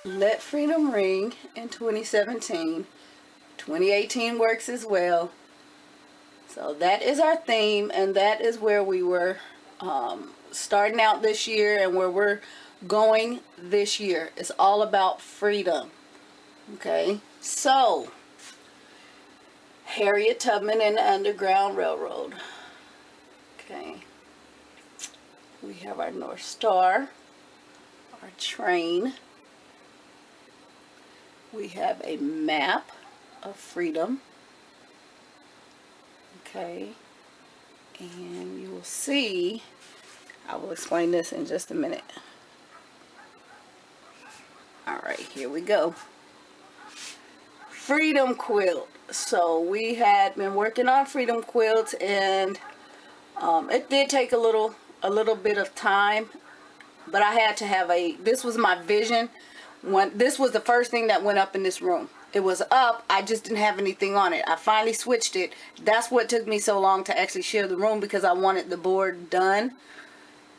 Let freedom ring in 2017. 2018 works as well. So that is our theme, and that is where we were starting out this year and where we're going this year. It's all about freedom. Okay, so Harriet Tubman and the Underground Railroad. Okay, we have our North Star, our train. We have a map of freedom. Okay, and you will see, I will explain this in just a minute. Alright, here we go. Freedom quilt. So we had been working on freedom quilts, and it did take a little bit of time, but I had to have this was my vision. This was the first thing that went up in this room. It was up, I just didn't have anything on it. I finally switched it. That's what took me so long to actually share the room, because I wanted the board done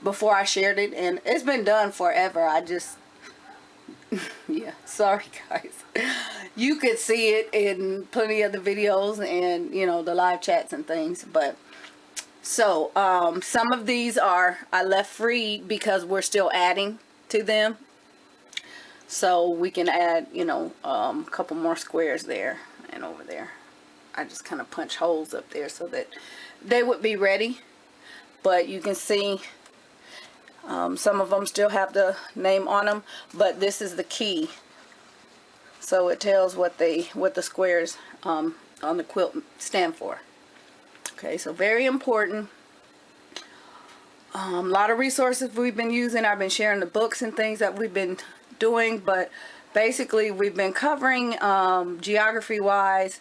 before I shared it, and it's been done forever. I just yeah, sorry guys. You could see it in plenty of the videos and, you know, the live chats and things. But so some of these I left free because we're still adding to them. So we can add, you know, a couple more squares there and over there. I just kind of punch holes up there so that they would be ready. But you can see some of them still have the name on them, but this is the key. So it tells what the squares on the quilt stand for. Okay, so very important. A lot of resources we've been using. I've been sharing the books and things that we've been doing, but basically we've been covering geography wise,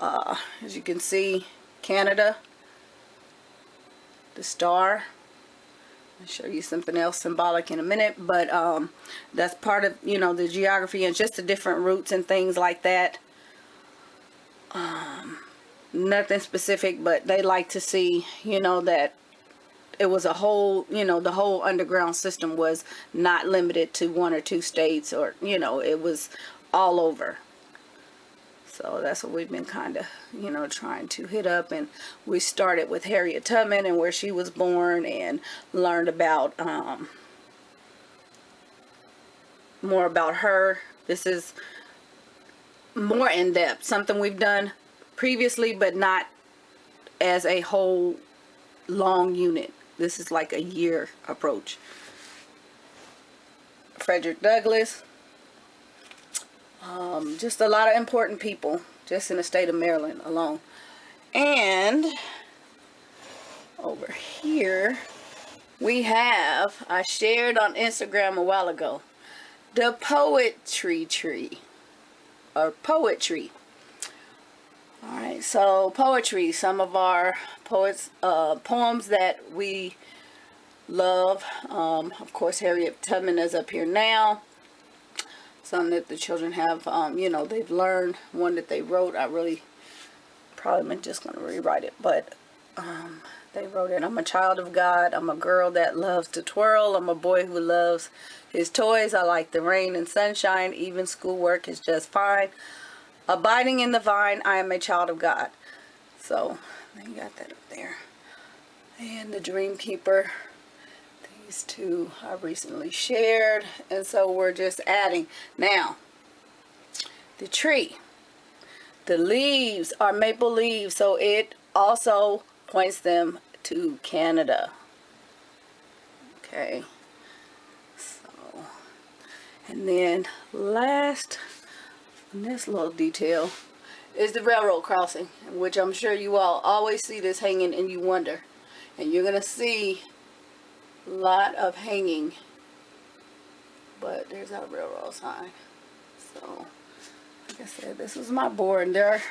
as you can see, Canada, the star. I'll show you something else symbolic in a minute, but that's part of, you know, the geography and just the different routes and things like that. Nothing specific, but they like to see, you know, that it was a whole, you know, the whole underground system was not limited to one or two states, or, you know, it was all over. So that's what we've been kind of, you know, trying to hit up. And we started with Harriet Tubman and where she was born, and learned about more about her. This is more in depth, something we've done previously, but not as a whole long unit. This is like a year approach. Frederick Douglass. Just a lot of important people just in the state of Maryland alone. And over here we have, I shared on Instagram a while ago, the poetry tree, or poetry. Alright, so poetry, some of our poems that we love. Of course, Harriet Tubman is up here now. Some that the children have, you know, they've learned. One that they wrote, I really probably just going to rewrite it, but they wrote it. I'm a child of God. I'm a girl that loves to twirl. I'm a boy who loves his toys. I like the rain and sunshine. Even schoolwork is just fine. Abiding in the vine, I am a child of God. So, they got that up there. And the Dream Keeper. These two I recently shared. And so we're just adding. Now, the tree. The leaves are maple leaves. So it also points them to Canada. Okay. So, and then last, this little detail is the railroad crossing, which I'm sure you all always see this hanging and you wonder. And you're going to see a lot of hanging. But there's our railroad sign. So, like I said, this is my board. And there are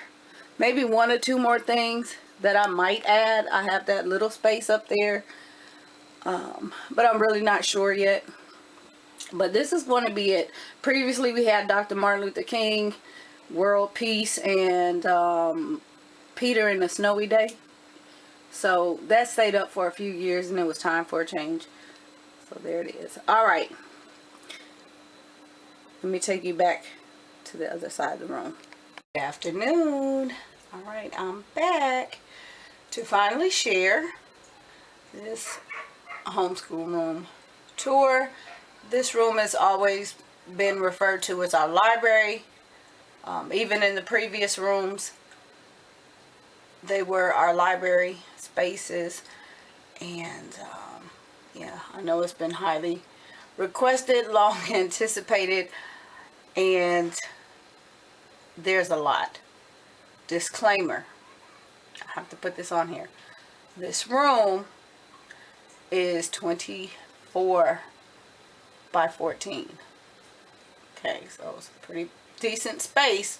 maybe one or two more things that I might add. I have that little space up there. But I'm really not sure yet. But this is going to be it. Previously we had Dr. Martin Luther King, World Peace, and Peter and the Snowy Day. So that stayed up for a few years, and it was time for a change. So there it is. Alright. let me take you back to the other side of the room. Good afternoon. All right, I'm back to finally share this homeschool room tour. This room has always been referred to as our library. Even in the previous rooms, they were our library spaces. And yeah, I know it's been highly requested, long anticipated, and there's a lot. Disclaimer, I have to put this on here. This room is 24 by 14. Okay, so it's a pretty decent space,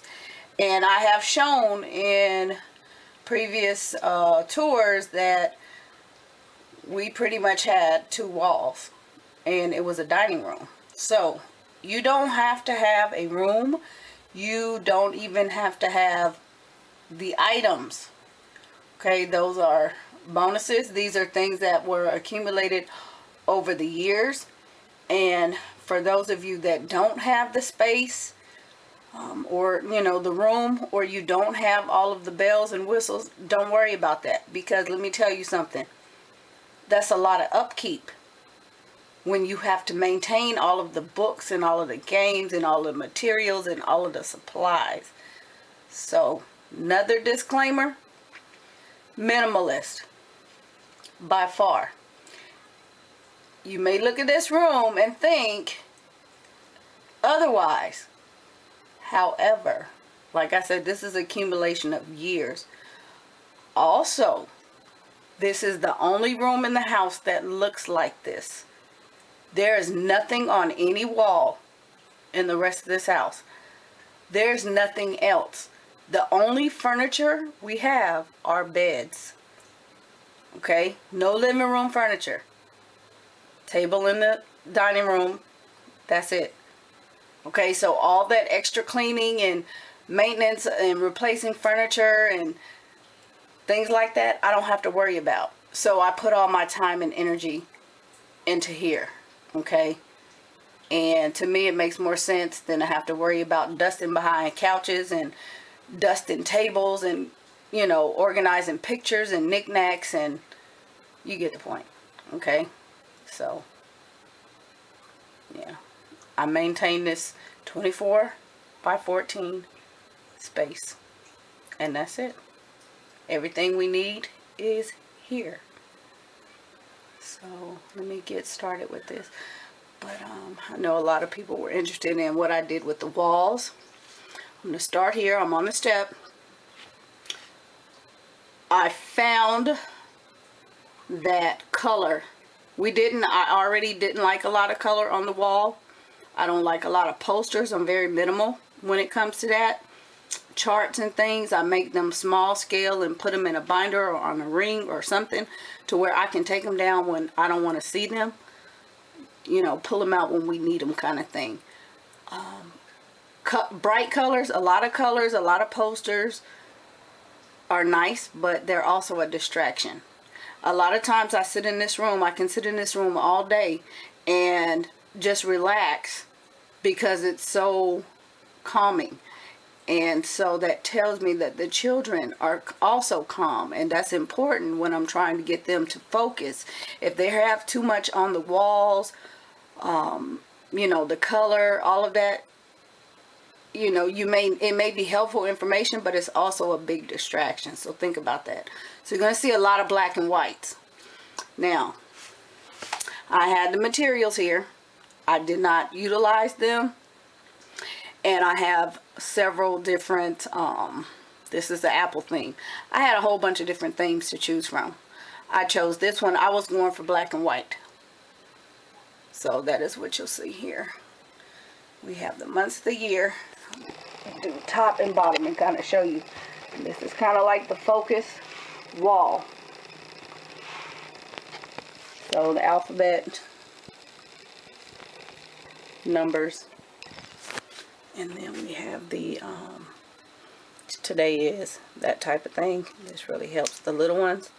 and I have shown in previous tours that we pretty much had 2 walls, and it was a dining room. So you don't have to have a room. You don't even have to have the items. Okay, those are bonuses. These are things that were accumulated over the years. And for those of you that don't have the space, or you know, the room, or you don't have all of the bells and whistles, don't worry about that, because let me tell you something. That's a lot of upkeep when you have to maintain all of the books and all of the games and all the materials and all of the supplies. So another disclaimer, minimalist by far. You may look at this room and think otherwise. However, like I said, this is accumulation of years. Also, this is the only room in the house that looks like this. There is nothing on any wall in the rest of this house. There's nothing else. The only furniture we have are beds. Okay? No living room furniture. Table in the dining room. That's it. Okay, so all that extra cleaning and maintenance and replacing furniture and things like that, I don't have to worry about. So I put all my time and energy into here. Okay? And to me, it makes more sense than to have to worry about dusting behind couches and dusting tables and, you know, organizing pictures and knickknacks, and you get the point. Okay? So, yeah. I maintain this 24 by 14 space, and that's it. Everything we need is here. So let me get started with this. But I know a lot of people were interested in what I did with the walls. I'm going to start here. I'm on the step. I found that color. I already didn't like a lot of color on the wall. I don't like a lot of posters. I'm very minimal when it comes to that. Charts and things, I make them small scale and put them in a binder or on a ring or something to where I can take them down when I don't want to see them. You know, pull them out when we need them, kind of thing. Bright colors, a lot of posters are nice, but they're also a distraction. A lot of times I sit in this room, I can sit in this room all day and just relax because it's so calming. And so that tells me that the children are also calm, and that's important when I'm trying to get them to focus. If they have too much on the walls, you know, the color, all of that, you know, it may be helpful information, but it's also a big distraction. So think about that. So you're going to see a lot of black and whites. Now, I had the materials here. I did not utilize them. And I have several different, this is the apple theme. I had a whole bunch of different themes to choose from. I chose this one. I was going for black and white. So that is what you'll see here. We have the months of the year. Do top and bottom and kind of show you. This is kind of like the focus wall. So the alphabet, numbers, and then we have the today is, that type of thing. This really helps the little ones,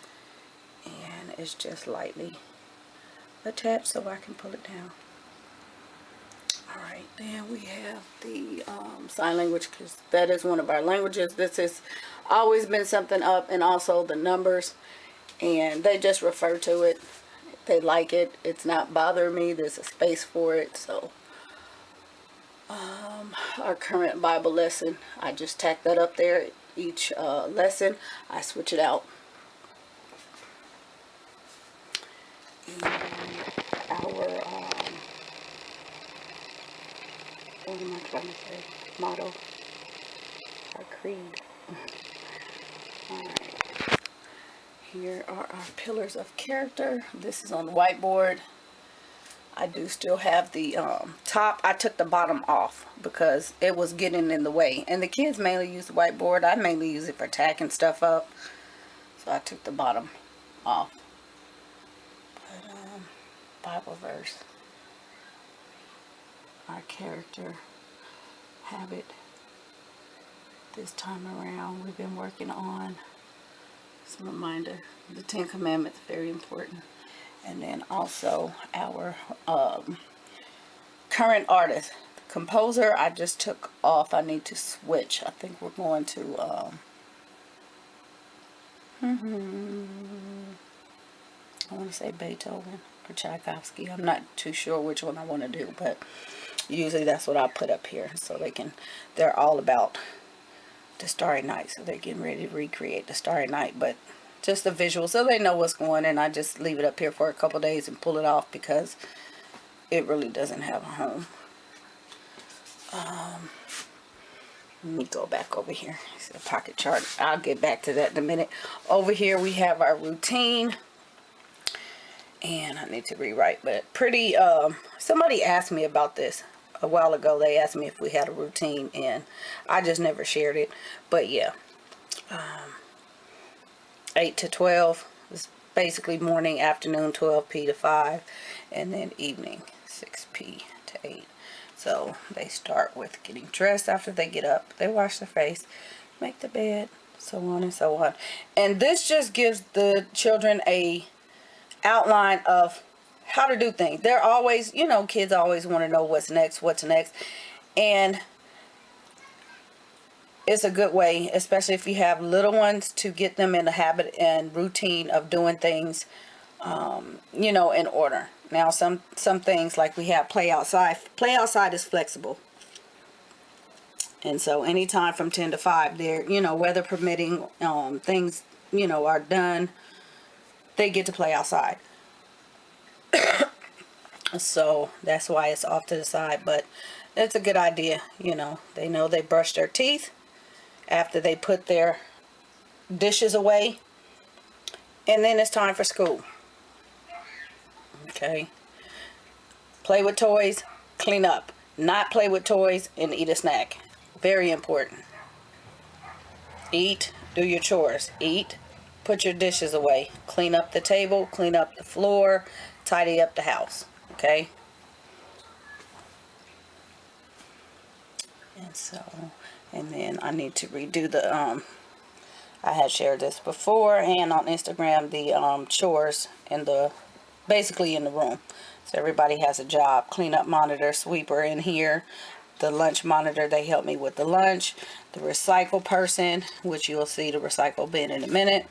and it's just lightly attached so I can pull it down. Alright, then we have the sign language, because that is one of our languages. This has always been something up, and also the numbers, and they just refer to it. They like it. It's not bothering me. There's a space for it. So our current Bible lesson, I just tack that up there. Each lesson I switch it out. And our what am I trying to say? Motto. Our creed. Alright. Here are our pillars of character. This is on the whiteboard. I do still have the top. I took the bottom off because it was getting in the way. And the kids mainly use the whiteboard. I mainly use it for tacking stuff up. So I took the bottom off. But Bible verse. Our character habit. This time around we've been working on some reminder. The 10 Commandments, very important. And then also our current artist, composer, I just took off. I need to switch. I think we're going to I want to say Beethoven or Tchaikovsky. I'm not too sure which one I want to do, but usually that's what I put up here, so they're all about the Starry Night, so they're getting ready to recreate the Starry Night, but just the visual, so they know what's going on. I just leave it up here for a couple days and pull it off because it really doesn't have a home. Let me go back over here. It's a pocket chart. I'll get back to that in a minute. Over here we have our routine, and I need to rewrite, but pretty somebody asked me about this a while ago. They asked me if we had a routine, and I just never shared it. But yeah, 8 to 12 is basically morning, afternoon, 12 p to 5, and then evening, 6 p to 8. So they start with getting dressed after they get up. They wash their face, make the bed, so on and so on. And this just gives the children a outline of how to do things. They're always, you know, kids always want to know what's next. And it's a good way, especially if you have little ones, to get them in the habit and routine of doing things, you know, in order. Now, some things, like we have play outside. Play outside is flexible. And so anytime from 10 to 5, they're, you know, weather permitting, things, you know, are done, they get to play outside. So that's why it's off to the side, but it's a good idea. You know they brush their teeth after they put their dishes away, and then it's time for school. Okay, play with toys, clean up. Not play with toys and eat a snack. Very important. Eat, do your chores. Eat, put your dishes away, clean up the table, clean up the floor, tidy up the house. Okay, and so, and then I need to redo the I had shared this before and on Instagram, the chores in the, basically in the room. So everybody has a job. Cleanup monitor, sweeper in here. The lunch monitor, they help me with the lunch. The recycle person, which you'll see the recycle bin in a minute.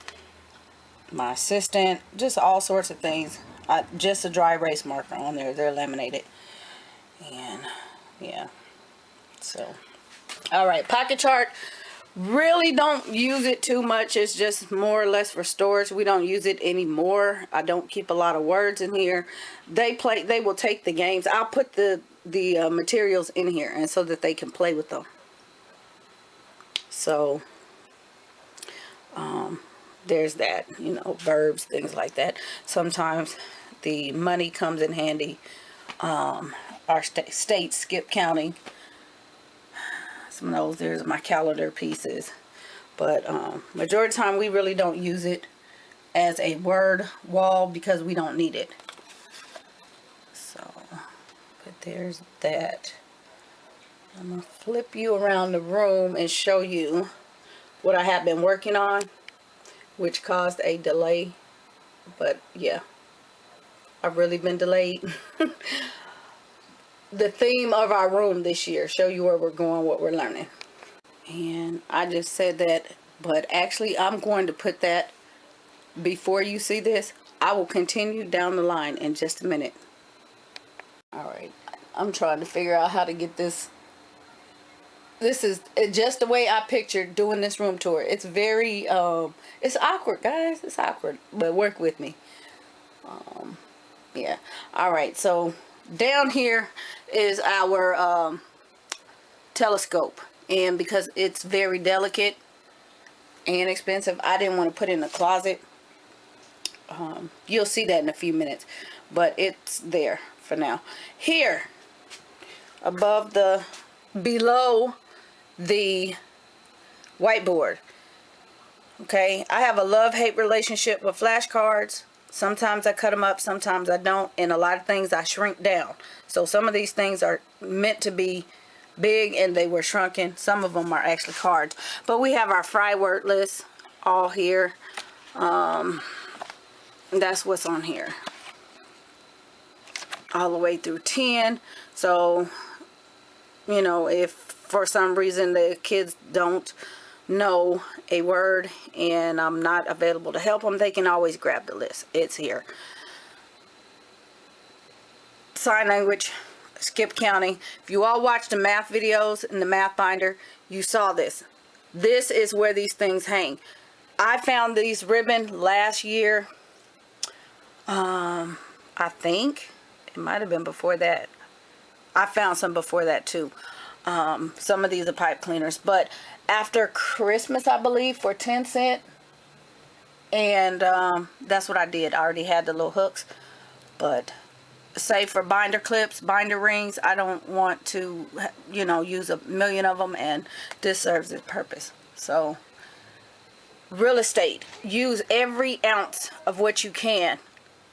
My assistant, just all sorts of things. Just a dry erase marker on there. They're laminated. And yeah, so alright, pocket chart. Really don't use it too much. It's just more or less for storage. We don't use it anymore. I don't keep a lot of words in here. They will take the games. I'll put the materials in here, and so that they can play with them. So there's that, you know, verbs, things like that. Sometimes the money comes in handy. Our state skip counting. Some of those, there's my calendar pieces. But majority of the time we really don't use it as a word wall because we don't need it. So, but there's that. I'm going to flip you around the room and show you what I have been working on, which caused a delay. But yeah, I've really been delayed. the theme of our room this year. Show you where we're going, what we're learning. And I just said that, but actually I'm going to put that before you see this. I will continue down the line in just a minute. Alright, I'm trying to figure out how to get this. This is just the way I pictured doing this room tour. It's very, it's awkward, guys. It's awkward, but work with me. Yeah. Alright, so down here is our telescope. And because it's very delicate and expensive, I didn't want to put it in the closet. You'll see that in a few minutes, but it's there for now. Here, below the whiteboard, okay, I have a love-hate relationship with flashcards. Sometimes I cut them up, sometimes I don't, and a lot of things I shrink down. So some of these things are meant to be big and they were shrunken. Some of them are actually cards. But we have our fry word list all here. That's what's on here. All the way through 10. So, you know, if for some reason the kids don't know a word and I'm not available to help them, they can always grab the list. It's here. Sign language, skip counting. If you all watched the math videos in the math binder, you saw this. This is where these things hang. I found these ribbon last year. I think it might have been before that. I found some before that too. Some of these are pipe cleaners, but after Christmas, I believe, for 10 cents. And that's what I did. I already had the little hooks, but say for binder clips, binder rings, I don't want to, you know, use a million of them, and this serves its purpose. So real estate, use every ounce of what you can.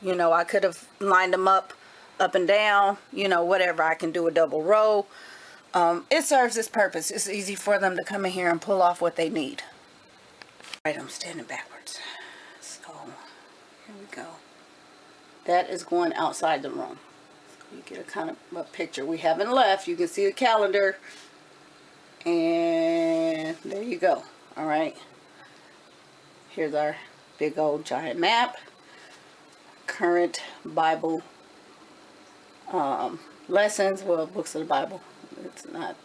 You know, I could have lined them up and down, you know, whatever. I can do a double row. It serves its purpose. It's easy for them to come in here and pull off what they need. Right, I'm standing backwards. So here we go. That is going outside the room. So you get a kind of a picture. We haven't left. You can see the calendar. And there you go. All right. Here's our big old giant map. Current Bible lessons. Well, books of the Bible. It's not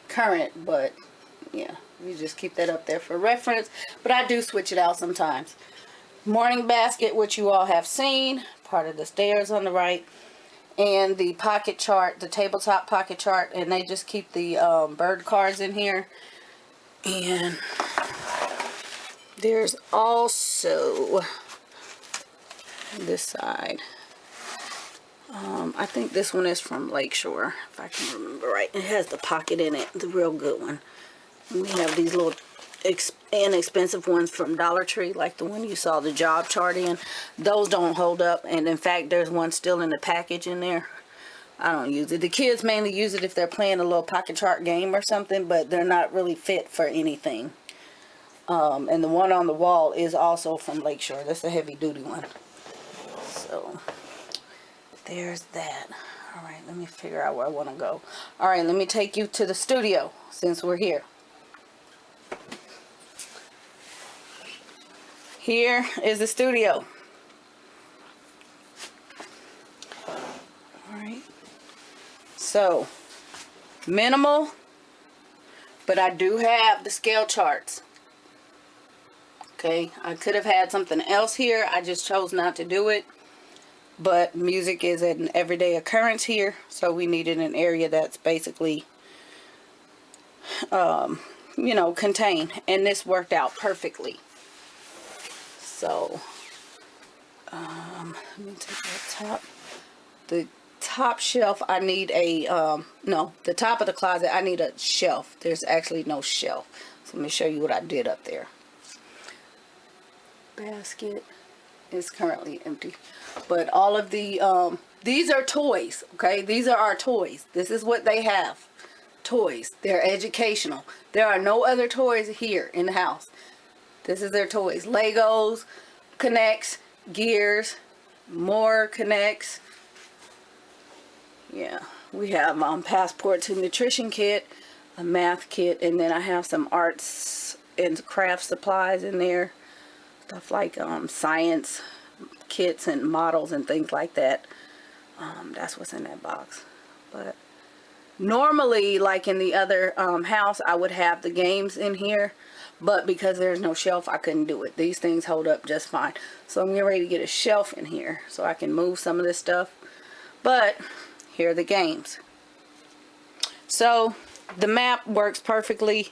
current, but yeah, you just keep that up there for reference. But I do switch it out sometimes. Morning basket, which you all have seen, part of the stairs on the right, and the pocket chart, the tabletop pocket chart, and they just keep the bird cards in here. And there's also this side. I think this one is from Lakeshore, if I can remember right. It has the pocket in it, the real good one. And we have these little inexpensive ones from Dollar Tree, like the one you saw the job chart in. Those don't hold up, and in fact, there's one still in the package in there. I don't use it. The kids mainly use it if they're playing a little pocket chart game or something, but they're not really fit for anything. And the one on the wall is also from Lakeshore. That's a heavy duty one. So there's that. All right, let me figure out where I want to go. All right, let me take you to the studio since we're here. Here is the studio. All right. So, minimal, but I do have the scale charts. Okay, I could have had something else here. I just chose not to do it. But music is an everyday occurrence here, so we needed an area that's basically, you know, contained. And this worked out perfectly. So, let me take the top shelf. I need a, no, the top of the closet, I need a shelf. There's actually no shelf. So let me show you what I did up there. Basket is currently empty, but all of the these are toys. Okay, these are our toys. This is what they have. Toys. They're educational. There are no other toys here in the house. This is their toys. Legos, Connects, Gears, more Connects. Yeah, we have passport to nutrition kit, a math kit, and then I have some arts and craft supplies in there. Stuff like science kits and models and things like that. That's what's in that box. But normally, like in the other house, I would have the games in here. But because there's no shelf, I couldn't do it. These things hold up just fine. So I'm getting ready to get a shelf in here so I can move some of this stuff. But here are the games. So the map works perfectly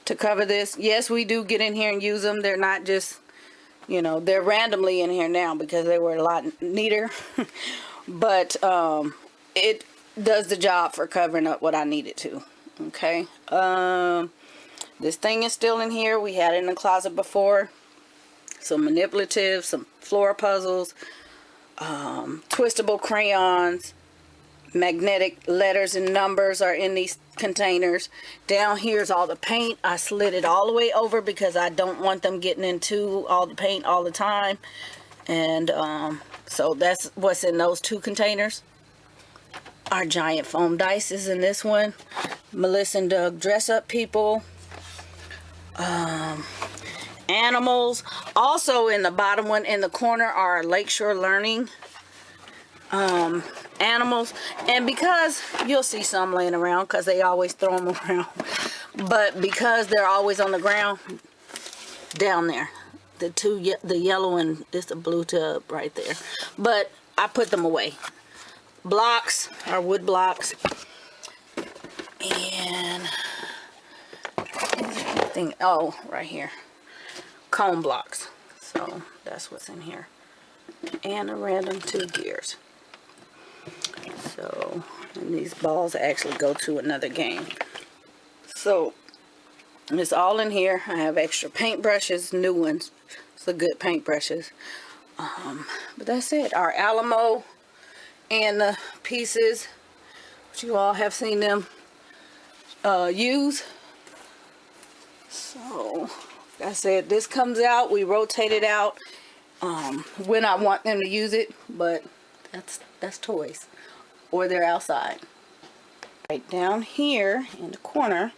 to cover this. Yes, we do get in here and use them. They're not just, you know, they're randomly in here now because they were a lot neater. But it does the job for covering up what I need it to. Okay. This thing is still in here. We had it in the closet before. Some manipulatives, some floor puzzles, twistable crayons, magnetic letters and numbers are in these containers. Down here is all the paint. I slid it all the way over because I don't want them getting into all the paint all the time. And so that's what's in those two containers. Our giant foam dice is in this one. Melissa and Doug dress up people. Animals. Also in the bottom one in the corner are Lakeshore Learning animals. And because you'll see some laying around because they always throw them around, but because they're always on the ground down there, the yellow and it's a blue tub right there, but I put them away. Blocks are wood blocks, and oh, right here, cone blocks. So that's what's in here, and a random 2 gears. So, and these balls actually go to another game. So it's all in here. I have extra paintbrushes, new ones, so good paintbrushes. But that's it. Our Alamo and the pieces, which you all have seen them use. So, like I said, this comes out. We rotate it out when I want them to use it, but that's toys, or they're outside. Right down here in the corner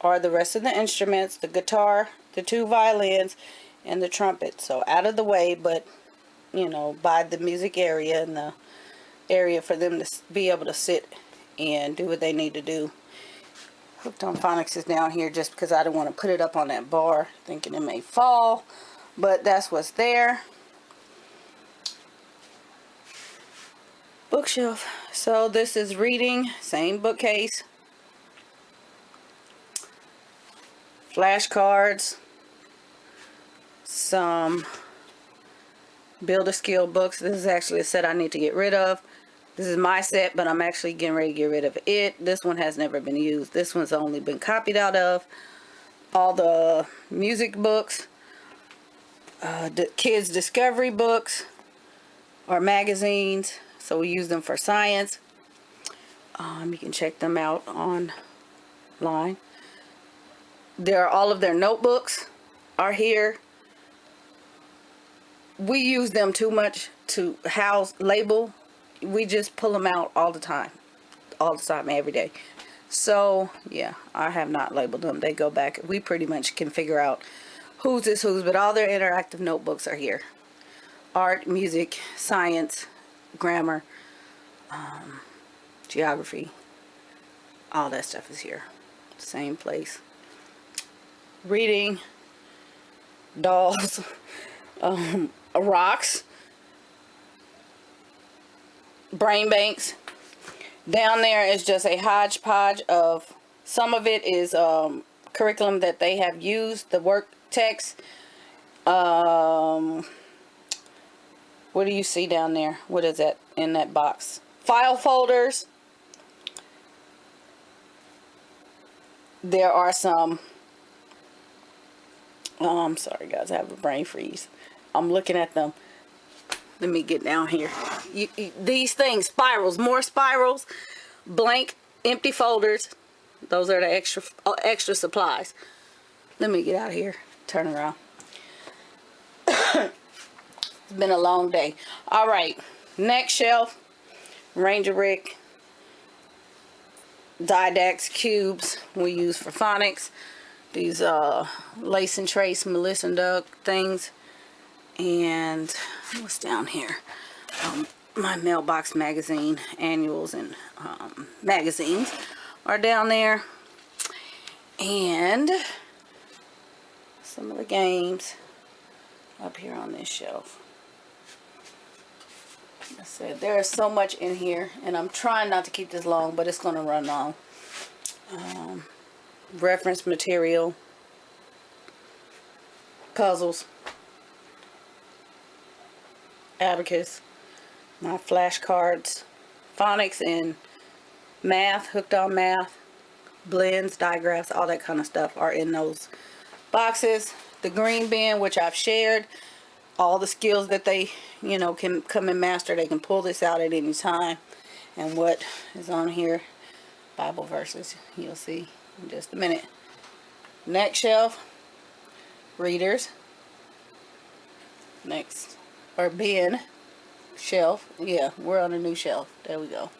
are the rest of the instruments, the guitar, the 2 violins, and the trumpet. So out of the way, but you know, by the music area and the area for them to be able to sit and do what they need to do. Hooked on Phonics is down here just because I don't want to put it up on that bar thinking it may fall, but that's what's there. Bookshelf. So this is reading, same bookcase. Flashcards, some Build a Skill books. This is actually a set I need to get rid of. This is my set, but I'm actually getting ready to get rid of it. This one has never been used. This one's only been copied out of. All the music books, the kids' discovery books, or magazines. So we use them for science. You can check them out online. All of their notebooks are here. We use them too much to label. We just pull them out all the time, every day. So yeah, I have not labeled them. They go back. We pretty much can figure out whose is whose, but all their interactive notebooks are here. Art, music, science, grammar, geography, all that stuff is here. Same place. Reading, dolls, rocks, brain banks. Down there is just a hodgepodge of, some of it is curriculum that they have used, the work text. What do you see down there? What is that in that box? File folders. There are some, I'm sorry guys, I have a brain freeze. I'm looking at them. Let me get down here. These things, spirals, more spirals, blank, empty folders. Those are the extra supplies. Let me get out of here. Turn around. It's been a long day. All right, next shelf. Ranger Rick, Didax cubes we use for phonics. These lace and trace Melissa and Doug things. And what's down here? My mailbox magazine annuals and magazines are down there. And some of the games up here on this shelf. Like I said, there is so much in here, and I'm trying not to keep this long, but it's going to run long. Reference material, puzzles, abacus, my flashcards, phonics and math, hooked on math, blends, digraphs, all that kind of stuff are in those boxes. The green bin, which I've shared, all the skills that they, you know, can come and master, they can pull this out at any time. And what is on here, Bible verses, you'll see in just a minute. Next shelf, readers. Next, or bin, shelf. Yeah, we're on a new shelf. There we go.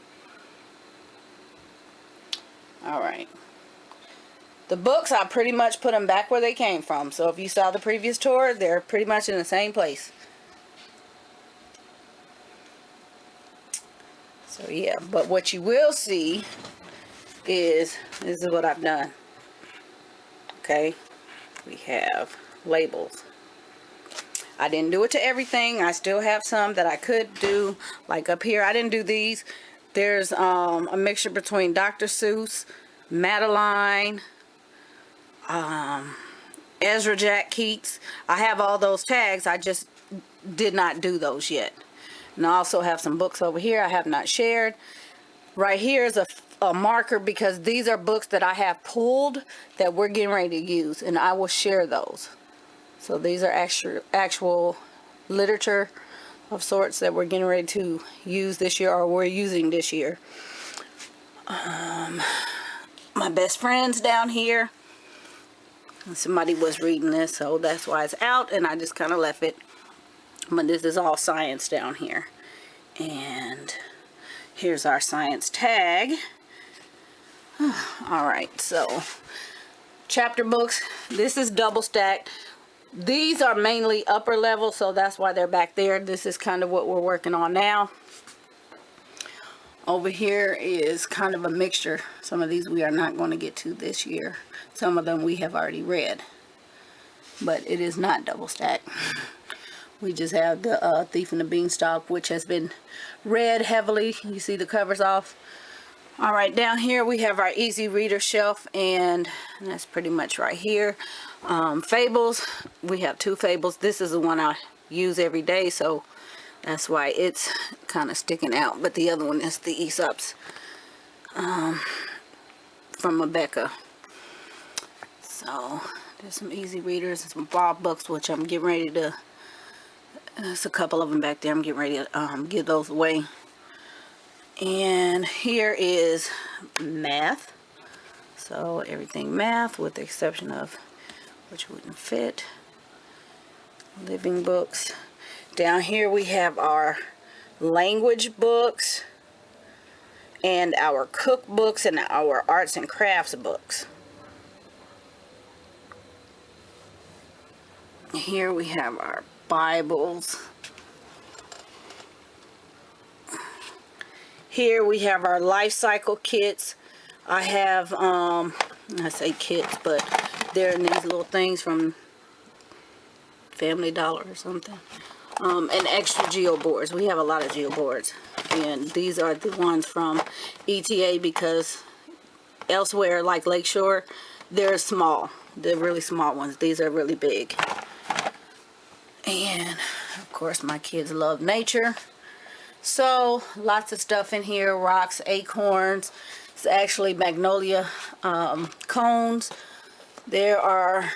Alright. The books, I pretty much put them back where they came from. So if you saw the previous tour, they're pretty much in the same place. So yeah, but what you will see is, this is what I've done. Okay, we have labels. I didn't do it to everything. I still have some that I could do. Like up here, I didn't do these. There's a mixture between Dr. Seuss, Madeline, Ezra Jack Keats. I have all those tags. I just did not do those yet. And I also have some books over here I have not shared. Right here is a marker because these are books that I have pulled that we're getting ready to use, and I will share those. So these are actual literature of sorts that we're getting ready to use this year, or we're using this year. My best friend's down here. Somebody was reading this, so that's why it's out, and I just kind of left it. But this is all science down here. And here's our science tag. Alright, so chapter books. This is double stacked. These are mainly upper level, so that's why they're back there. This is kind of what we're working on now. Over here is kind of a mixture. Some of these we are not going to get to this year. Some of them we have already read. But it is not double stacked. We just have the Thief and the Beanstalk, which has been read heavily. You see the covers off. Alright, down here we have our easy reader shelf, and that's pretty much right here. Fables, we have 2 fables. This is the one I use every day, so that's why it's kind of sticking out. But the other one is the Aesop's from Rebecca. So there's some easy readers and some Bob books, which I'm getting ready to, there's a couple of them back there. I'm getting ready to give those away. And here is math. So everything math, with the exception of which wouldn't fit. Living books. Down here we have our language books and our cookbooks and our arts and crafts books. Here we have our Bibles. Here we have our life cycle kits. I have, I say kits, but they're in these little things from Family Dollar or something. And extra geo boards. We have a lot of geo boards. And these are the ones from ETA, because elsewhere, like Lakeshore, they're small. They're really small ones. These are really big. And, of course, my kids love nature. So, lots of stuff in here. Rocks, acorns. It's actually magnolia cones. There are,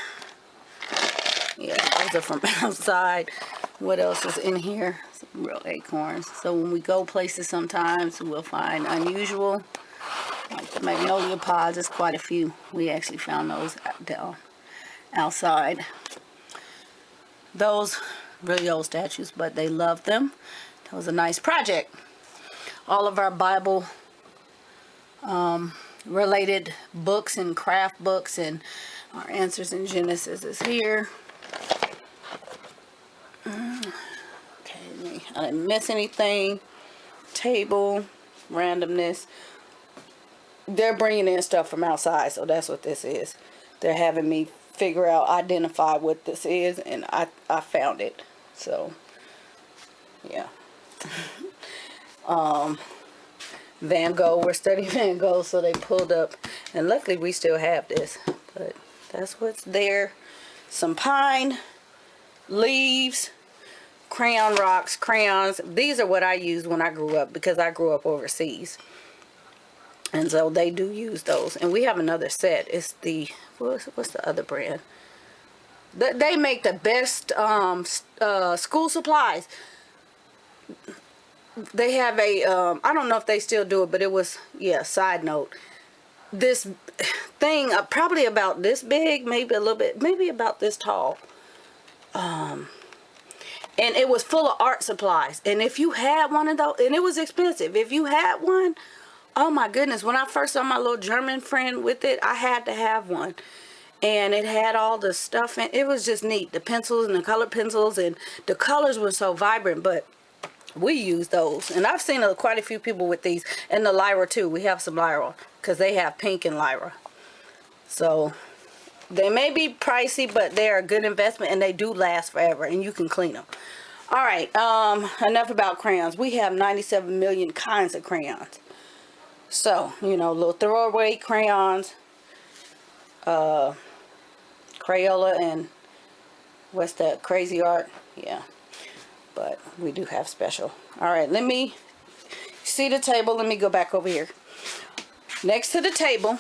yeah, those are from outside. What else is in here? Some real acorns. So when we go places sometimes, we'll find unusual, like the magnolia pods. There's quite a few. We actually found those down outside. Those really old statues, but they loved them. That was a nice project. All of our Bible related books and craft books, and our answers in Genesis is here. Okay, I didn't miss anything. Table, randomness. They're bringing in stuff from outside, so that's what this is. They're having me figure out, identify what this is, and I found it. So, yeah. Van Gogh, we're studying Van Gogh, so they pulled up, and luckily we still have this, but that's what's there. Some pine leaves, crayon rocks, crayons. These are what I used when I grew up, because I grew up overseas. And so they do use those. And we have another set. It's the, what's the other brand? They make the best school supplies. They have a, I don't know if they still do it, but it was, yeah, side note. This thing, probably about this big, maybe a little bit, maybe about this tall. And it was full of art supplies. And if you had one of those, and it was expensive. If you had one, oh my goodness, when I first saw my little German friend with it, I had to have one. And it had all the stuff, and it was just neat. The pencils and the colored pencils, and the colors were so vibrant, but we use those. And I've seen quite a few people with these, and the Lyra too. We have some Lyra, because they have pink and Lyra. So they may be pricey, but they're a good investment, and they do last forever, and you can clean them. All right, enough about crayons. We have 97 million kinds of crayons. So, you know, little throwaway crayons, Crayola, and what's that, Crazy Art? Yeah, but we do have special. All right, let me see the table. Let me go back over here. Next to the table,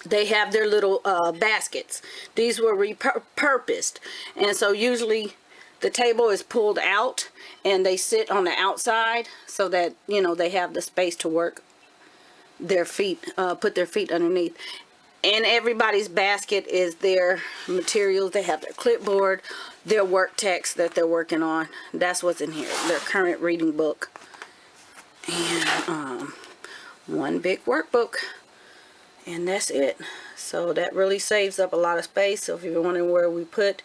they have their little baskets. These were repurposed, and so usually the table is pulled out and they sit on the outside so that, you know, they have the space to work their feet, put their feet underneath. And everybody's basket is their materials. They have their clipboard, their work text that they're working on. That's what's in here, their current reading book, and one big workbook, and that's it. So that really saves up a lot of space. So if you're wondering where we put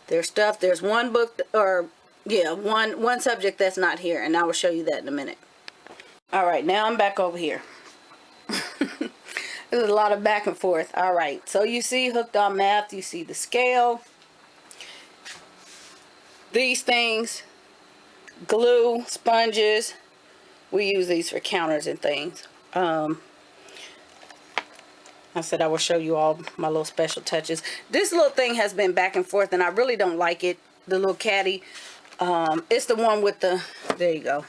their stuff, there's one book, or yeah, one subject that's not here, and I will show you that in a minute. All right, now I'm back over here. There's a lot of back and forth. All right, so you see Hooked on Math, you see the scale, these things, glue, sponges. We use these for counters and things. I said I will show you all my little special touches. This little thing has been back and forth, and I really don't like it. The little caddy. It's the one with the, there you go.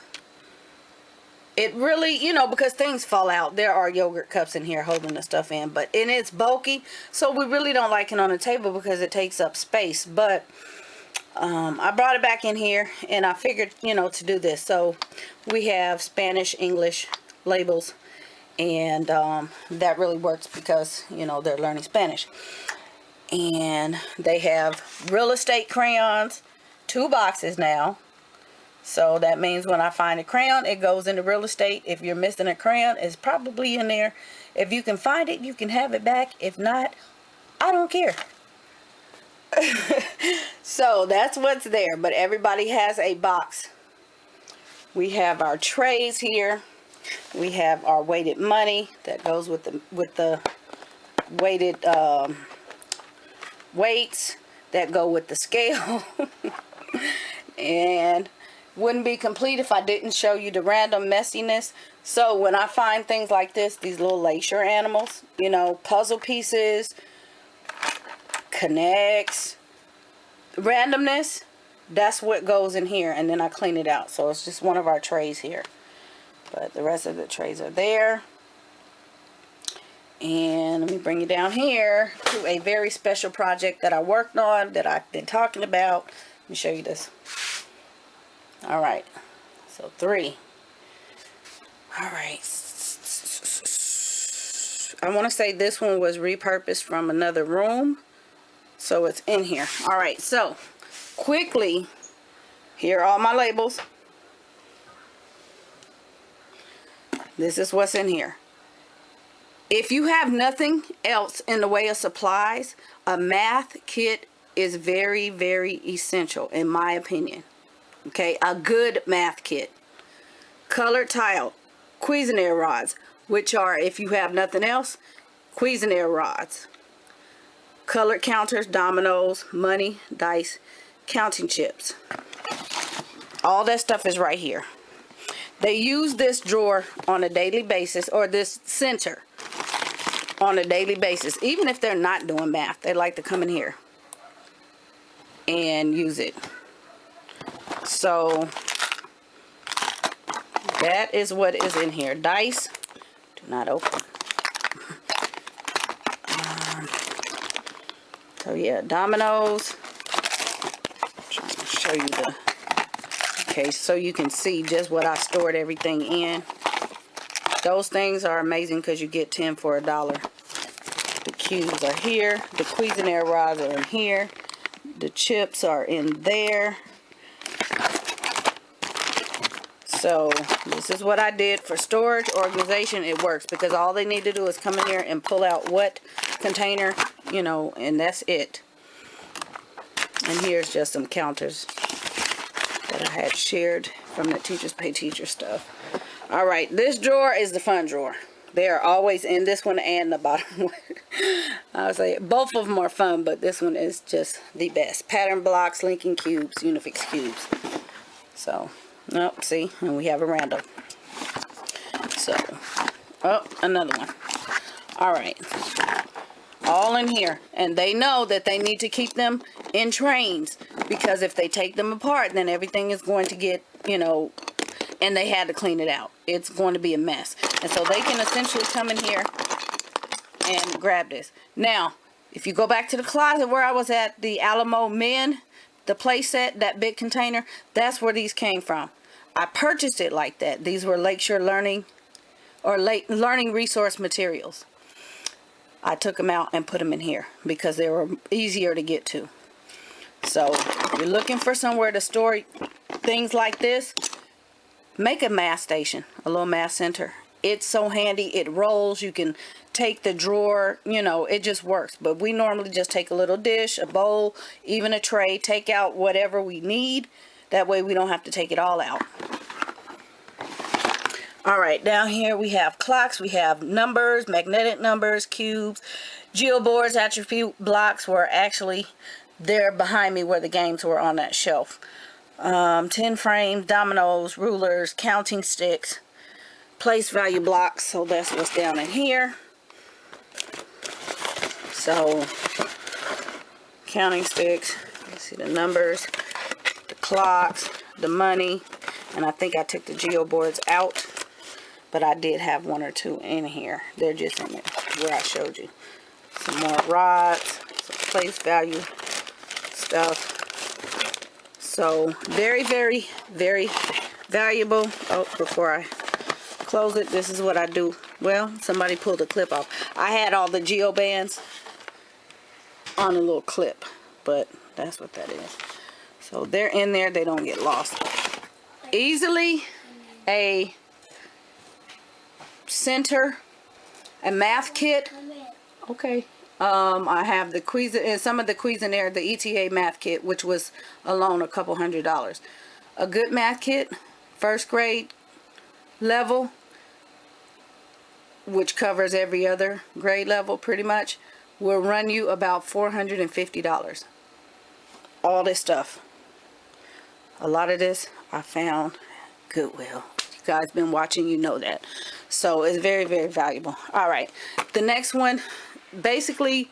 It really, you know, because things fall out. There are yogurt cups in here holding the stuff in, and it's bulky, so we really don't like it on the table because it takes up space. But I brought it back in here, and I figured, you know, to do this. So we have Spanish, English labels, and that really works because, you know, they're learning Spanish. And they have real estate crayons, 2 boxes now. So that means when I find a crayon, it goes into real estate. If you're missing a crayon, it's probably in there. If you can find it, you can have it back. If not, I don't care. So that's what's there. But everybody has a box. We have our trays here. We have our weighted money that goes with the weighted weights that go with the scale. And wouldn't be complete if I didn't show you the random messiness. So when I find things like this, these little glacier animals, you know, puzzle pieces, connects, randomness, that's what goes in here, and then I clean it out. So it's just one of our trays here, but the rest of the trays are there. And let me bring you down here to a very special project that I worked on, that I've been talking about. Let me show you this. All right, so 3. All right, I want to say this one was repurposed from another room, so it's in here. All right, so quickly, here are all my labels. This is what's in here. If you have nothing else in the way of supplies, a math kit is very, very essential in my opinion. Okay, a good math kit. Colored tile, Cuisinart rods, which are, if you have nothing else, Cuisinart rods. Colored counters, dominoes, money, dice, counting chips. All that stuff is right here. They use this drawer on a daily basis, or this center on a daily basis. Even if they're not doing math, they like to come in here and use it. So that is what is in here. Dice, do not open. So yeah, dominoes. I'm trying to show you the, okay, so you can see just what I stored everything in. Those things are amazing because you get 10 for $1. The cubes are here. The Cuisinart rods are in here. The chips are in there. So this is what I did for storage organization. It works because all they need to do is come in here and pull out what container, you know, and that's it. And here's just some counters that I had shared from the Teachers Pay Teacher stuff. All right, this drawer is the fun drawer. They are always in, this one and the bottom one. I would say both of them are fun, but this one is just the best. Pattern blocks, linking cubes, Unifix cubes. So, oh, see, and we have a random. So, oh, another one. All right, all in here. And they know that they need to keep them in trains, because if they take them apart, then everything is going to get, you know, and they had to clean it out. It's going to be a mess. And so they can essentially come in here and grab this. Now, if you go back to the closet where I was at, the Alamo Men, the play set, that big container, that's where these came from. I purchased it like that. These were Lakeshore Learning or Learning Resource Materials. I took them out and put them in here because they were easier to get to. So if you're looking for somewhere to store things like this, make a math station, a little math center. It's so handy. It rolls. You can take the drawer, you know, it just works. But we normally just take a little dish, a bowl, even a tray, take out whatever we need. That way we don't have to take it all out. All right, down here we have clocks, we have numbers, magnetic numbers, cubes, geoboards, attribute blocks were actually there behind me where the games were on that shelf. 10 frames, dominoes, rulers, counting sticks, place value blocks, so that's what's down in here. So, counting sticks, you see the numbers, the clocks, the money, and I think I took the geoboards out. But I did have one or two in here. They're just in there where I showed you. Some more rods, some place value stuff. So very, very, very valuable. Oh, before I close it, this is what I do. Well, somebody pulled the clip off. I had all the geo bands on a little clip, but that's what that is. So they're in there. They don't get lost easily. A center, a math kit. Okay. I have the Cuisinart, some of the Cuisinart, the ETA math kit, which was alone a couple $100. A good math kit, first grade level, which covers every other grade level pretty much, will run you about $450. All this stuff. A lot of this I found Goodwill. You guys been watching, you know that. So it's very, very valuable. All right, the next one, basically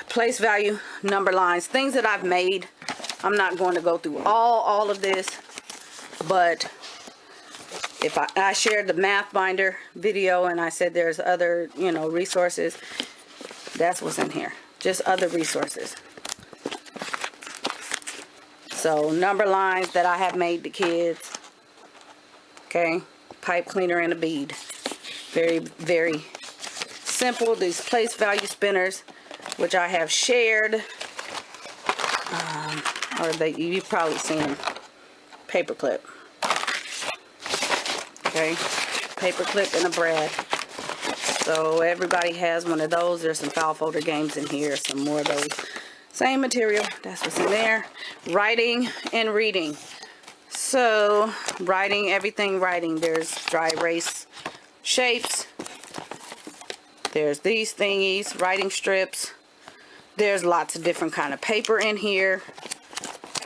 place value, number lines, things that I've made. I'm not going to go through all of this, but if I shared the math binder video and I said there's other, you know, resources, that's what's in here, just other resources. So number lines that I have made the kids. Okay, pipe cleaner and a bead. Very, very simple. These place value spinners, which I have shared, or you've probably seen them. Paper clip. Okay, paper clip and a brad. So everybody has one of those. There's some file folder games in here, some more of those. Same material, that's what's in there. Writing and reading. So writing, everything writing. There's dry erase shapes. There's these thingies, writing strips. There's lots of different kind of paper in here.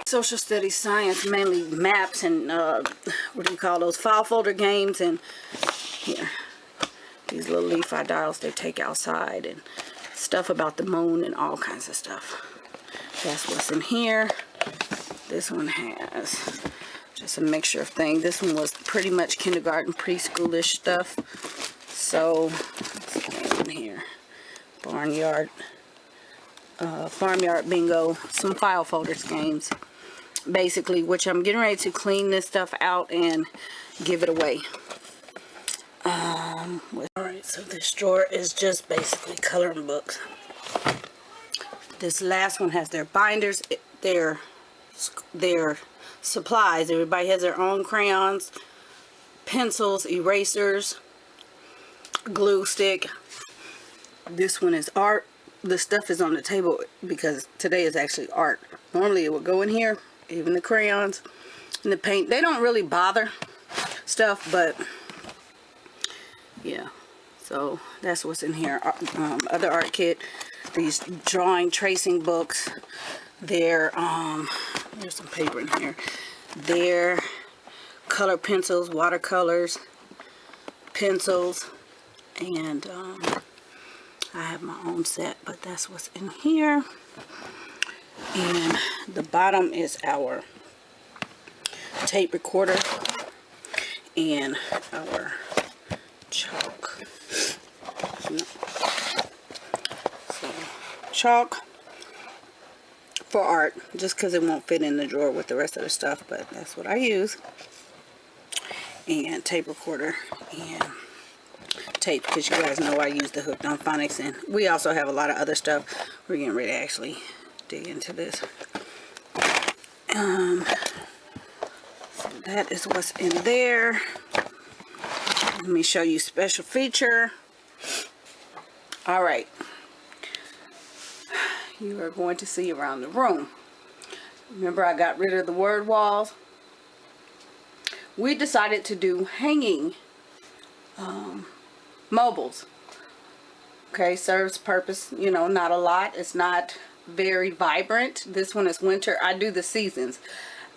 Social studies, science, mainly maps and what do you call those, file folder games. And here, these little leaf-eye dials they take outside, and stuff about the moon and all kinds of stuff. That's what's in here. This one has just a mixture of things. This one was pretty much kindergarten, preschoolish stuff. So what's in here? Barnyard, farmyard bingo, some file folders games, basically, which I'm getting ready to clean this stuff out and give it away. Alright, so this drawer is just basically coloring books. This last one has their binders, their supplies. Everybody has their own crayons, pencils, erasers, glue stick. This one is art. The stuff is on the table because today is actually art. Normally it would go in here, even the crayons and the paint. They don't really bother stuff, but yeah. So that's what's in here. Other art kit. These drawing, tracing books. There's some paper in here. Their color pencils, watercolors, pencils, and I have my own set, but that's what's in here. And the bottom is our tape recorder and our chalk. So, chalk for art, just because it won't fit in the drawer with the rest of the stuff, but that's what I use. And tape recorder and tape, because you guys know I use the hooked on phonics, and we also have a lot of other stuff. We're getting ready to actually dig into this. So that is what's in there. Let me show you special feature. All right, you are going to see around the room. Remember, I got rid of the word walls. We decided to do hanging mobiles. Okay, serves purpose, you know, not a lot. It's not very vibrant. This one is winter. I do the seasons.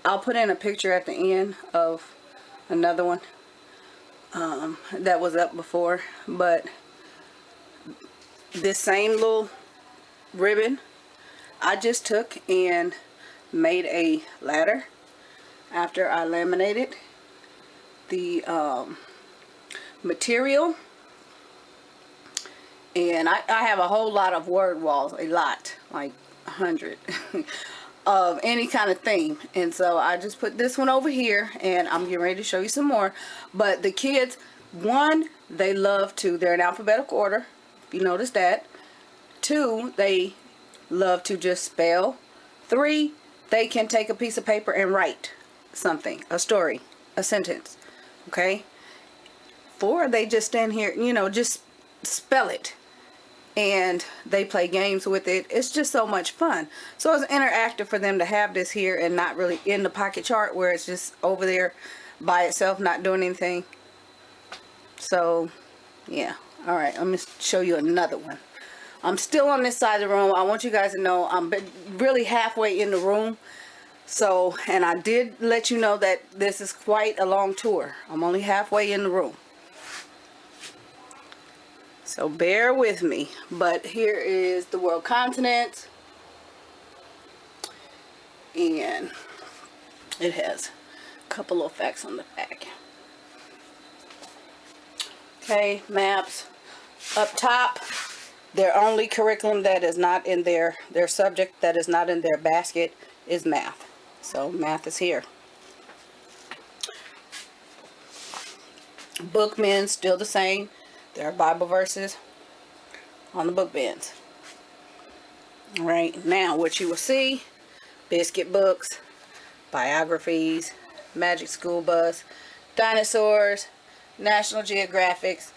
I'll put in a picture at the end of another one that was up before, but this same little ribbon I just took and made a ladder after I laminated the material. And I have a whole lot of word walls, a lot, like 100 of any kind of theme. And so I just put this one over here, and I'm getting ready to show you some more. But the kids, one, they love to, they're in alphabetical order, if you notice that. Two, they love to just spell. Three, they can take a piece of paper and write something, a story, a sentence, okay? Four, they just stand here, you know, just spell it. And they play games with it. It's just so much fun. So it's interactive for them to have this here and not really in the pocket chart where it's just over there by itself, not doing anything. So yeah. All right, let me show you another one. I'm still on this side of the room. I want you guys to know I'm really halfway in the room. So, and I did let you know that this is quite a long tour. I'm only halfway in the room. So bear with me. But here is the world continents. And it has a couple of facts on the back. Okay, maps. Up top, their only curriculum that is not in their subject that is not in their basket is math. So math is here. Bookmen, still the same. There are Bible verses on the book bins. Right now, what you will see: biscuit books, biographies, Magic School Bus, dinosaurs, National Geographics,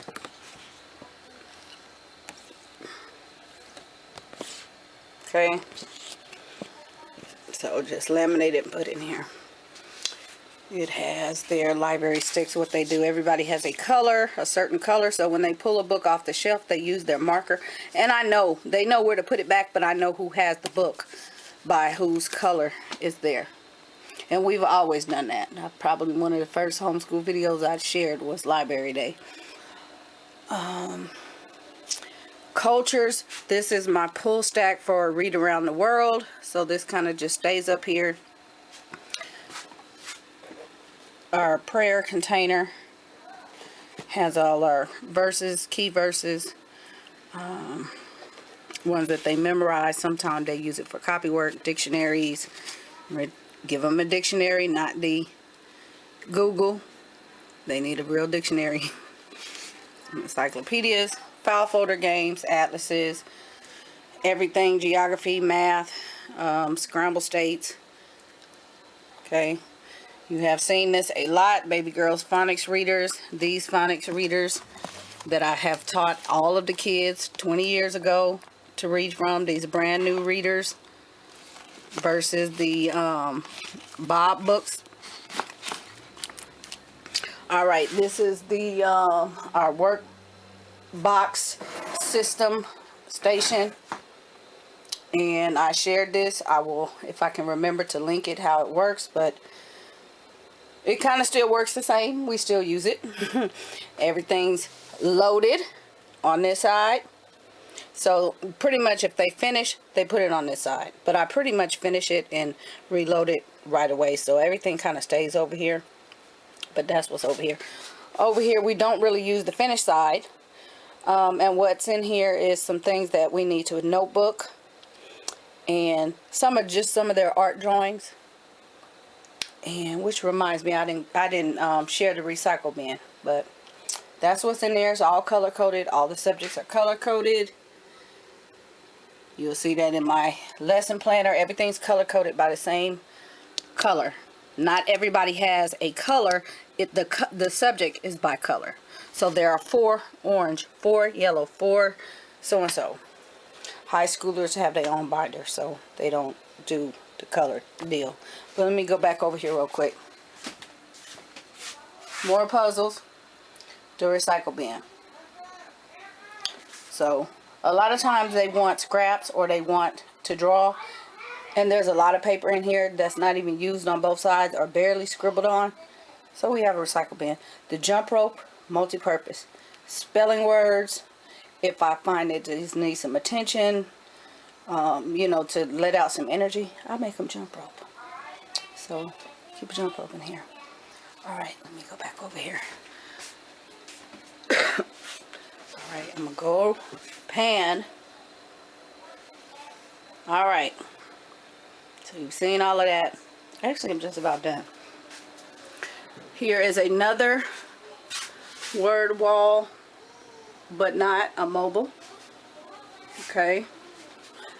Okay. So just laminate it and put it in here. It has their library sticks. What they do, everybody has a color, a certain color, so when they pull a book off the shelf, they use their marker. And I know, they know where to put it back, but I know who has the book by whose color is there. And we've always done that. Probably one of the first homeschool videos I shared was Library Day. Cultures, this is my pull stack for Read Around the World. So this kind of just stays up here. Our prayer container has all our verses, key verses, ones that they memorize. Sometimes they use it for copywork, dictionaries. Give them a dictionary, not the Google. They need a real dictionary. Encyclopedias, file folder games, atlases, everything, geography, math, scramble states. Okay. You have seen this a lot, baby girls phonics readers. These phonics readers that I have taught all of the kids 20 years ago to read from. These brand new readers versus the Bob books. Alright, this is the our work box system station. And I shared this. I will, if I can remember to link it how it works, but it kind of still works the same. We still use it. Everything's loaded on this side. So pretty much if they finish, they put it on this side. But I pretty much finish it and reload it right away. So everything kind of stays over here. But that's what's over here. Over here we don't really use the finished side. And what's in here is some things that we need to a notebook. And some are just some of their art drawings. And which reminds me, I didn't share the recycle bin, but that's what's in there. It's all color coded. All the subjects are color coded. You'll see that in my lesson planner. Everything's color coded by the same color. Not everybody has a color. The subject is by color. So there are 4 orange, 4 yellow, 4 so and so. High schoolers have their own binder, so they don't do the color deal. But let me go back over here real quick. More puzzles. The recycle bin. So a lot of times they want scraps or they want to draw, and there's a lot of paper in here that's not even used on both sides or barely scribbled on. So we have a recycle bin. The jump rope, multi-purpose. Spelling words, if I find that these need some attention, you know, to let out some energy, I make them jump rope. So keep a jump rope in here. Alright, let me go back over here. Alright, I'm gonna go pan. Alright, so you've seen all of that. Actually, I'm just about done. Here is another word wall, but not a mobile. Okay,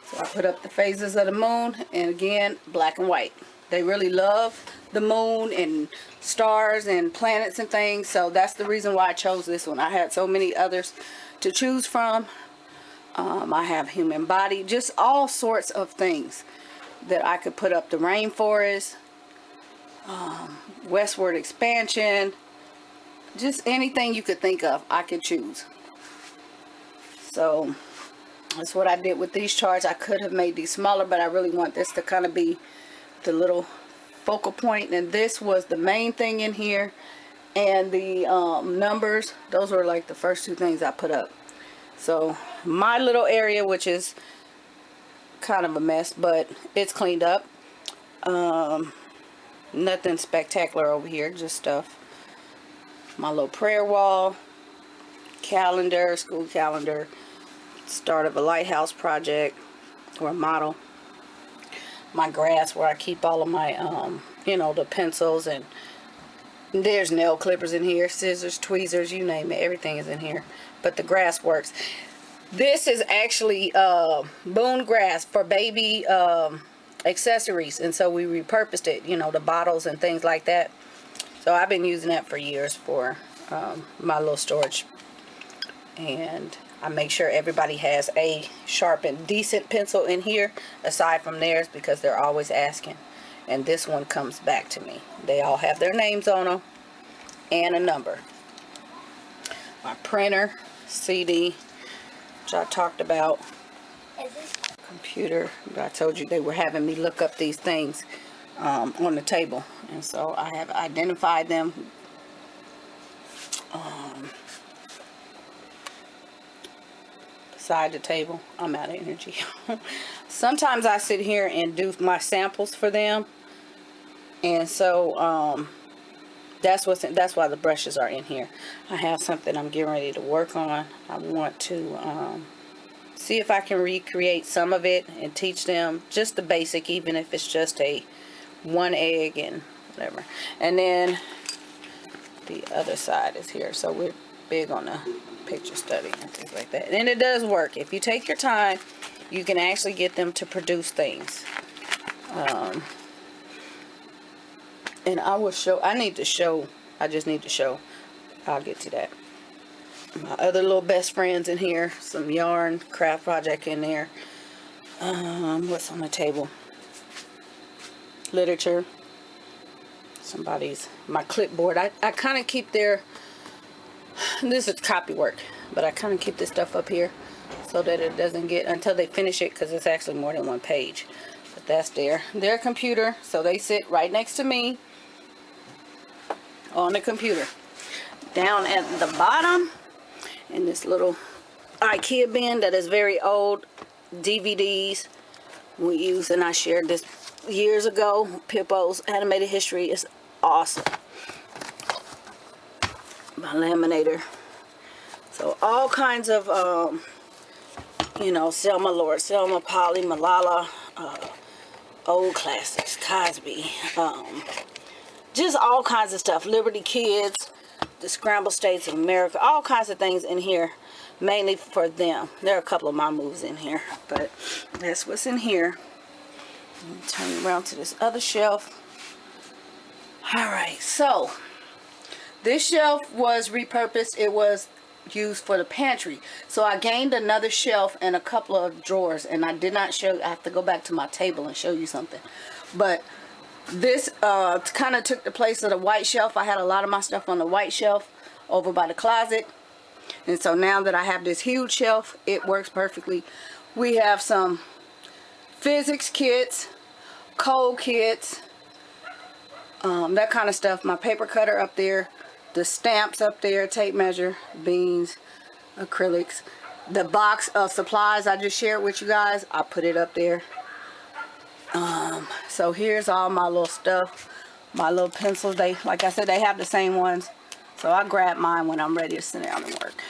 so I put up the phases of the moon, and again, black and white. They really love the moon and stars and planets and things, so that's the reason why I chose this one. I had so many others to choose from. I have human body, just all sorts of things that I could put up. The rainforest, westward expansion, just anything you could think of, I could choose. So that's what I did with these charts. I could have made these smaller, but I really want this to kind of be the little focal point, and this was the main thing in here, and the numbers, those were like the first 2 things I put up. So my little area, which is kind of a mess, but it's cleaned up. Nothing spectacular over here, just stuff. My little prayer wall, calendar, school calendar, start of a lighthouse project or a model. My grass where I keep all of my you know, the pencils, and there's nail clippers in here, scissors, tweezers, you name it, everything is in here. But the grass works. This is actually boon grass for baby accessories, and so we repurposed it, you know, the bottles and things like that. So I've been using that for years for my little storage. And I make sure everybody has a sharp and decent pencil in here, aside from theirs, because they're always asking. And this one comes back to me. They all have their names on them and a number. My printer, CD, which I talked about. Computer, I told you they were having me look up these things on the table, and so I have identified them. Beside the table. I'm out of energy. Sometimes I sit here and do my samples for them, and so that's why the brushes are in here. I have something I'm getting ready to work on. I want to see if I can recreate some of it and teach them just the basic, even if it's just a 1 egg and whatever. And then the other side is here, so we're big on the picture study and things like that. And it does work. If you take your time, you can actually get them to produce things. And I will show, I just need to show, I'll get to that. My other little best friends in here, some yarn craft project in there. What's on the table? Literature. My clipboard. I kind of keep this is copy work, but I kind of keep this stuff up here so that it doesn't get, until they finish it, because it's actually more than one page. But that's their computer, so they sit right next to me on the computer. Down at the bottom, in this little IKEA bin that is very old, DVDs we use, and I shared this years ago. Pippo's Animated History is awesome. My laminator. So all kinds of Selma, Lord Selma, Polly, Malala, old classics, Cosby, just all kinds of stuff. Liberty Kids, the Scrambled States of America, all kinds of things in here, mainly for them. There are a couple of my moves in here, but that's what's in here. Turn around to this other shelf. Alright, so this shelf was repurposed. It was used for the pantry, so I gained another shelf and a couple of drawers, and I did not show. I have to go back to my table and show you something. But this kind of took the place of the white shelf. I had a lot of my stuff on the white shelf over by the closet, and so now that I have this huge shelf, it works perfectly. We have some physics kits, code kits, that kind of stuff. My paper cutter up there, the stamps up there, tape measure, beans, acrylics. The box of supplies I just shared with you guys, I put it up there. So here's all my little stuff, my little pencils. They, like I said, they have the same ones, so I grab mine when I'm ready to sit down and work.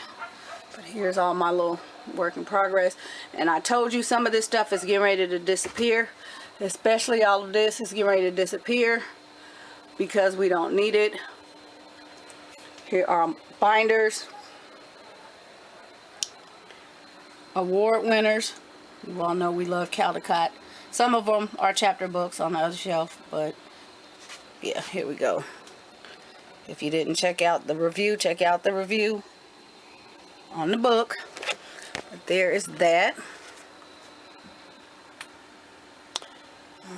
But here's all my little work in progress. And I told you some of this stuff is getting ready to disappear, especially all of this is getting ready to disappear because we don't need it. Here are binders, award winners. You all know we love Caldecott. Some of them are chapter books on the other shelf, but yeah, here we go. If you didn't check out the review, check out the review on the book. But there is that.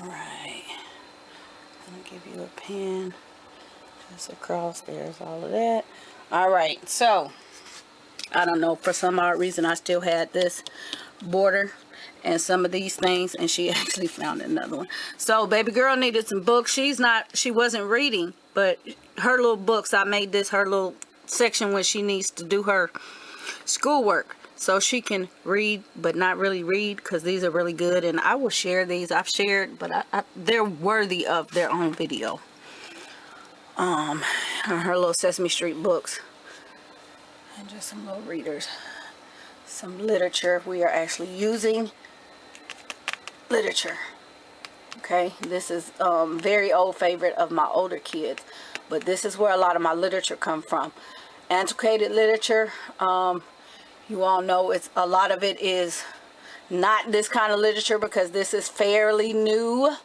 Alright, I'm gonna give you a pen. Just across, there's all of that. Alright, so I don't know, for some odd reason I still had this border and some of these things, and she actually found another one. So baby girl needed some books. She wasn't reading, but her little books, I made this her little section when she needs to do her schoolwork, so she can read but not really read, because these are really good, and I will share these. I've shared, but they're worthy of their own video. Her little Sesame Street books, and just some little readers, some literature. We are actually using literature. Okay, this is very old favorite of my older kids, but this is where a lot of my literature come from. Antiquated literature. You all know it's a lot of it is not this kind of literature, because this is fairly new,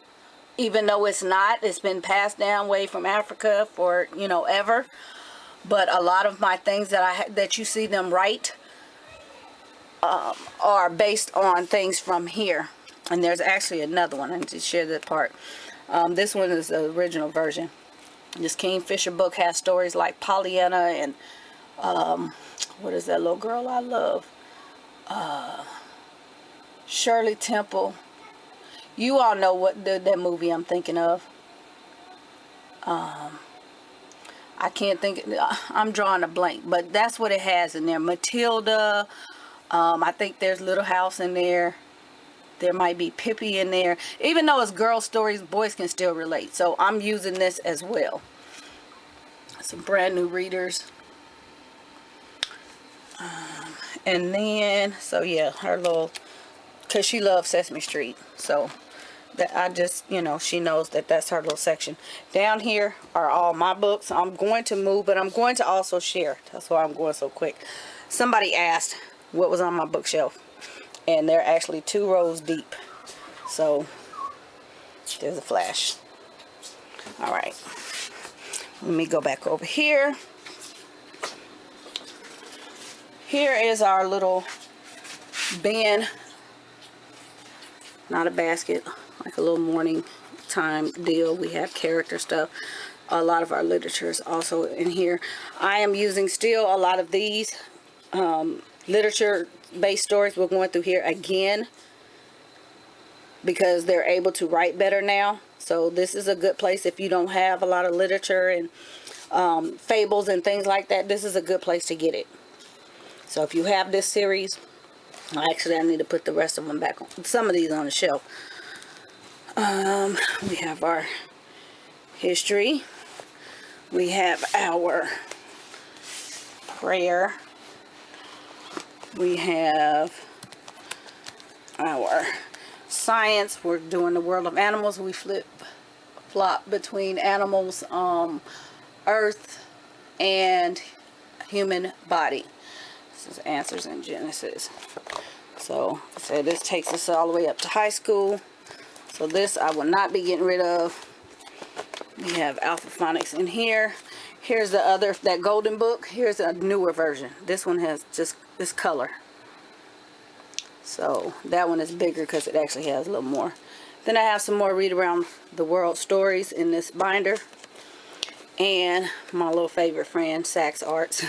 even though it's not. It's been passed down way from Africa for, you know, ever. But a lot of my things that you see them write are based on things from here. And there's actually another one. I need to share that part. This one is the original version. This Kingfisher book has stories like Pollyanna and what is that little girl I love? Shirley Temple. You all know what that movie I'm thinking of. I can't think. I'm drawing a blank, but that's what it has in there. Matilda. I think there's Little House in there. There might be Pippi in there. Even though it's girl stories, boys can still relate. So I'm using this as well. Some brand new readers. And then, so yeah, her little, because she loves Sesame Street. So that I just, you know, she knows that that's her little section. Down here are all my books. I'm going to move, but I'm going to also share. That's why I'm going so quick. Somebody asked what was on my bookshelf. And they're actually 2 rows deep. So there's a flash. All right. Let me go back over here. Here is our little bin. Not a basket, like a little morning time deal. We have character stuff. A lot of our literature is also in here. I am using still a lot of these literature-based stories. We're going through here again because they're able to write better now. So this is a good place if you don't have a lot of literature and fables and things like that. This is a good place to get it. So if you have this series, actually I need to put the rest of them back on, some of these on the shelf. We have our history. We have our prayer. We have our science. We're doing the world of animals. We flop between animals, earth, and human body. This is answers in Genesis. So I said this takes us all the way up to high school. So this I will not be getting rid of. We have alphaphonics in here. Here's the other, that golden book. Here's a newer version. This one has just this color. So that one is bigger because it actually has a little more. Then I have some more read around the world stories in this binder. And my little favorite friend, Saks Arts.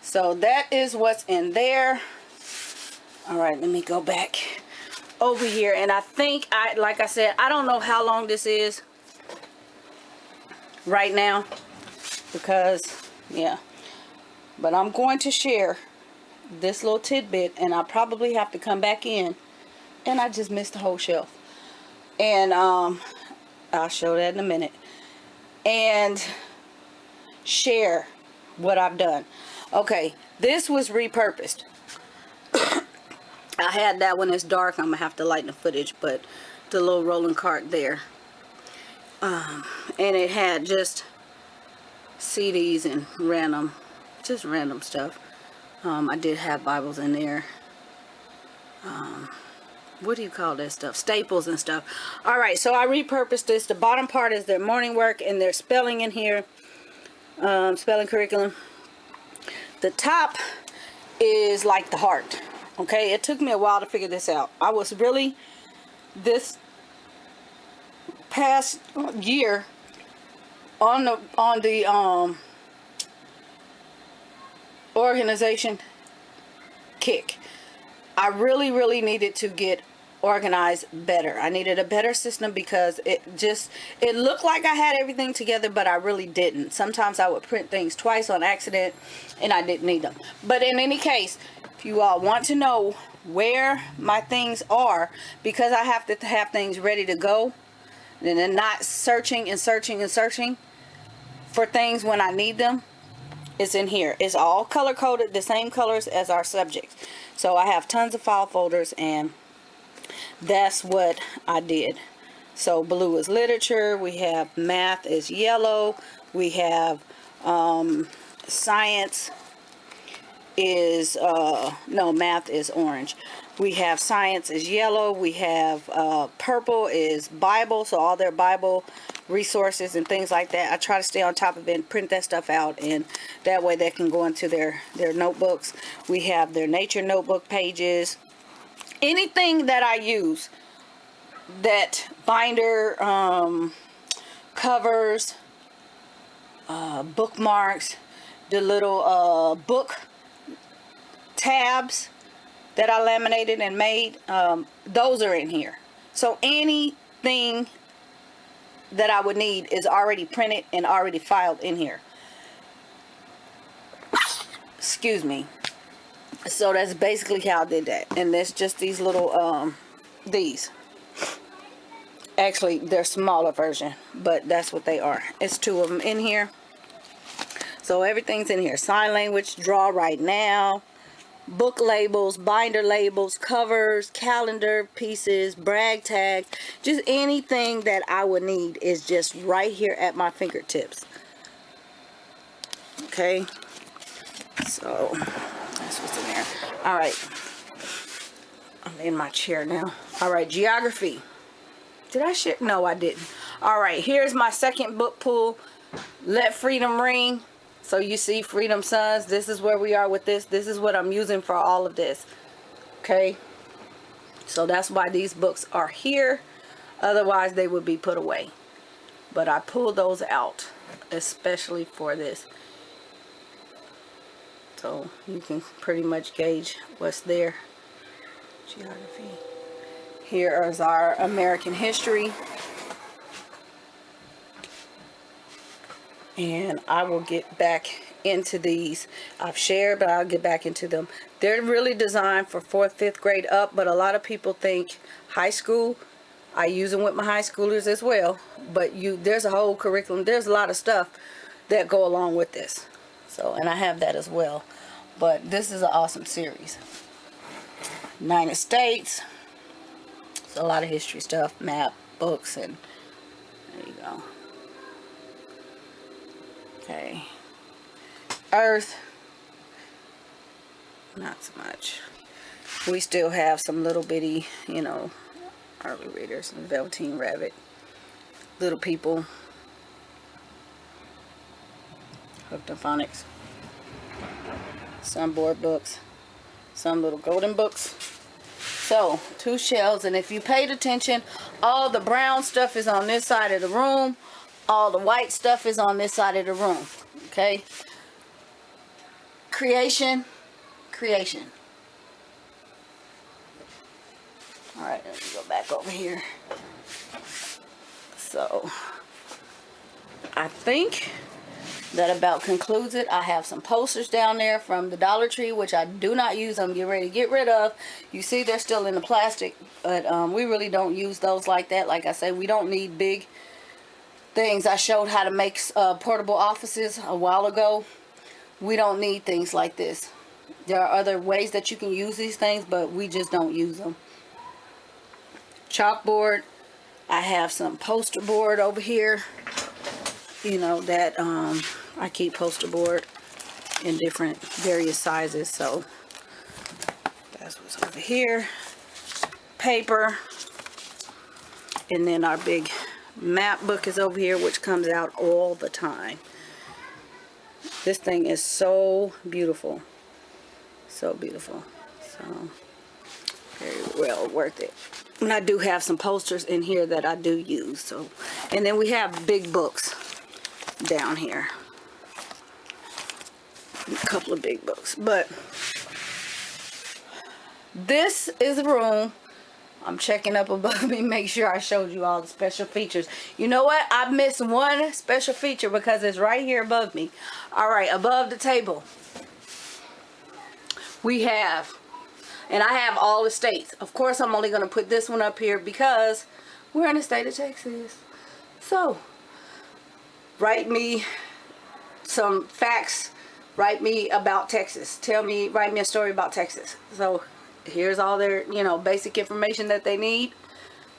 So that is what's in there. All right, let me go back over here. And I think, like I said, I don't know how long this is right now. Because, yeah. But I'm going to share this little tidbit. And I'll probably have to come back in. And I just missed the whole shelf. And I'll show that in a minute. And share what I've done. Okay, this was repurposed. I had that one. It's dark. I'm gonna have to lighten the footage, but the little rolling cart there, and it had just CDs and just random stuff. I did have Bibles in there. What do you call that stuff? Staples and stuff. All right, so I repurposed this. The bottom part is their morning work and their spelling in here, spelling curriculum. The top is like the heart. Okay, it took me a while to figure this out. I was really, this past year on the organization kick. I really needed to get organized better. I needed a better system because it looked like I had everything together, but I really didn't. Sometimes I would print things twice on accident and I didn't need them. But in any case, if you all want to know where my things are, because I have to have things ready to go and then not searching for things when I need them, it's in here. It's all color coded, the same colors as our subjects. So I have tons of file folders, and that's what I did. So blue is literature. We have math is yellow. We have science is no, math is orange. We have science is yellow. We have purple is Bible, so all their Bible resources and things like that. I try to stay on top of it and print that stuff out, and that way they can go into their notebooks. We have their nature notebook pages. Anything that I use, that binder, covers, bookmarks, the little book tabs that I laminated and made, those are in here. So anything that I would need is already printed and already filed in here. Excuse me. So that's basically how I did that. And that's just these little these. Actually, they're smaller version, but that's what they are. It's 2 of them in here. So everything's in here. Sign language, draw right now, book labels, binder labels, covers, calendar pieces, brag tags, just anything that I would need is just right here at my fingertips. Okay, so that's what's in there. All right, I'm in my chair now. All right, geography. Did I share? No, I didn't. All right, here's my second book pool. Let Freedom Ring. So you see Freedom Sons. This is where we are with this. This is what I'm using for all of this. Okay. So that's why these books are here. Otherwise, they would be put away. But I pulled those out, especially for this. So you can pretty much gauge what's there. Geography. Here is our American history. And I will get back into these. I've shared, but I'll get back into them. They're really designed for 4th, 5th grade up, but a lot of people think high school. I use them with my high schoolers as well. But there's a whole curriculum. There's a lot of stuff that go along with this. So, and I have that as well. But this is an awesome series. United States. It's a lot of history stuff, map, books, and there you go. Okay, Earth, not so much. We still have some little bitty, you know, early readers, Velveteen Rabbit, Little People, Hooked on Phonics, some board books, some little golden books. So 2 shelves, and if you paid attention, all the brown stuff is on this side of the room. All the white stuff is on this side of the room. Okay. Creation. All right, let me go back over here. So I think that about concludes it. I have some posters down there from the Dollar Tree, which I do not use. I'm getting ready to get rid of. You see they're still in the plastic, but we really don't use those like that. Like I say, we don't need big things. I showed how to make portable offices a while ago. We don't need things like this. There are other ways that you can use these things, but we just don't use them. Chalkboard. I have some poster board over here. You know that I keep poster board in different various sizes. So that's what's over here. Paper. And then our big map book is over here, which comes out all the time. This thing is so beautiful. So beautiful. So very well worth it. And I do have some posters in here that I do use. So, and then we have big books down here. A couple of big books. But this is a room. I'm checking up above me, make sure I showed you all the special features. You know what? I missed one special feature because it's right here above me. All right, above the table, we have, and I have all the states. Of course, I'm only going to put this one up here because we're in the state of Texas. So, write me some facts. Write me about Texas. Write me a story about Texas. So, here's all their, you know, basic information that they need,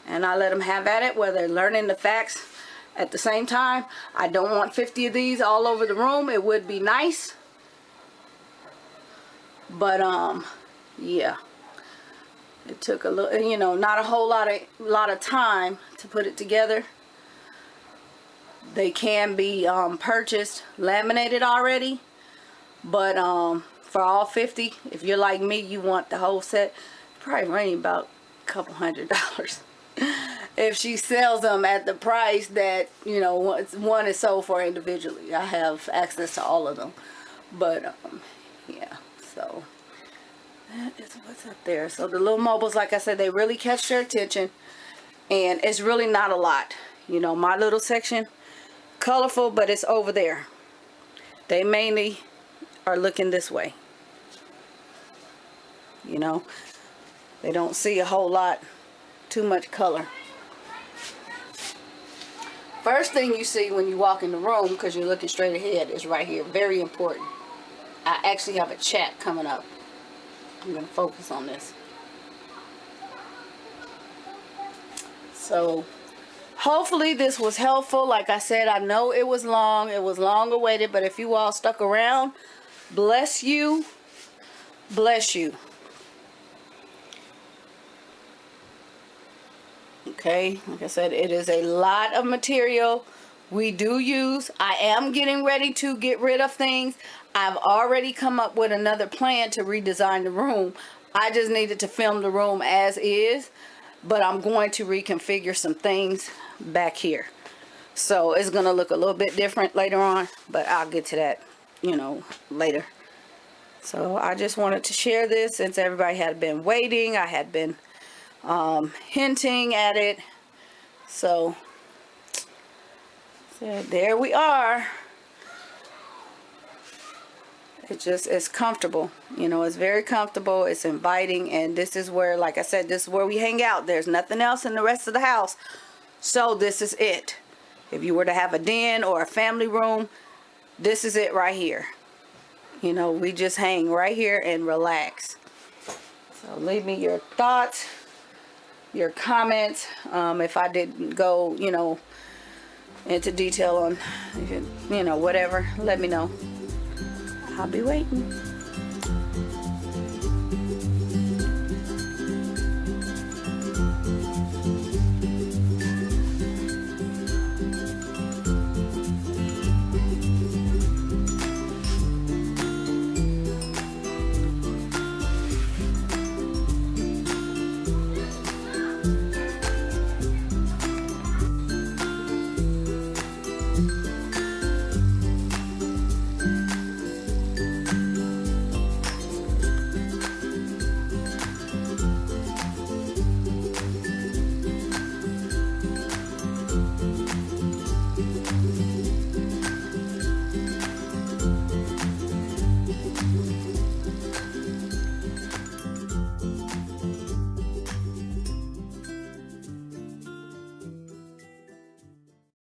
and I let them have at it where they're learning the facts at the same time. I don't want 50 of these all over the room. It would be nice, but yeah, it took a little, you know, not a whole lot of time to put it together, They can be purchased laminated already, but for all 50, if you're like me, you want the whole set, probably running about a couple $100 if she sells them at the price that, you know, one is sold for individually. I have access to all of them, but yeah, so that is what's up there. So the little mobiles, like I said, they really catch their attention, and it's really not a lot. You know, my little section, colorful, but it's over there. They mainly are looking this way. You know, they don't see a whole lot, too much color. First thing you see when you walk in the room, because you're looking straight ahead, is right here. Very important. I actually have a chat coming up. I'm going to focus on this. So hopefully this was helpful. Like I said, I know it was long awaited, but if you all stuck around, bless you, bless you. Okay, like I said, it is a lot of material we do use. I am getting ready to get rid of things. I've already come up with another plan to redesign the room. I just needed to film the room as is, but I'm going to reconfigure some things back here. So it's going to look a little bit different later on, but I'll get to that, you know, later. So I just wanted to share this since everybody had been waiting. I had been hinting at it. So there we are. It's comfortable, you know, it's very comfortable, it's inviting, and this is where, like I said, this is where we hang out. There's nothing else in the rest of the house, so this is it. If you were to have a den or a family room, this is it right here. You know, we just hang right here and relax. So leave me your thoughts, your comments. If I didn't go, you know, into detail on, you know, whatever, let me know. I'll be waiting.